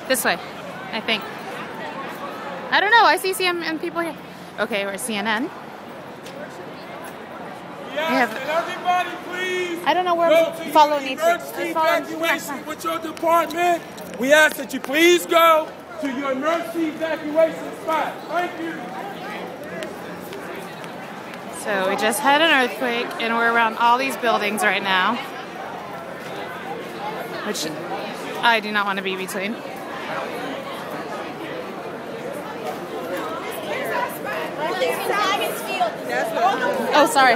This way, I think. I don't know. I see CNN people here. Okay, we're CNN. Yes, and everybody, please. I don't know where I'm following each emergency evacuation with your department. We ask that you please go to your emergency evacuation spot. Thank you. So we just had an earthquake, and we're around all these buildings right now, which I do not want to be between. Oh, sorry.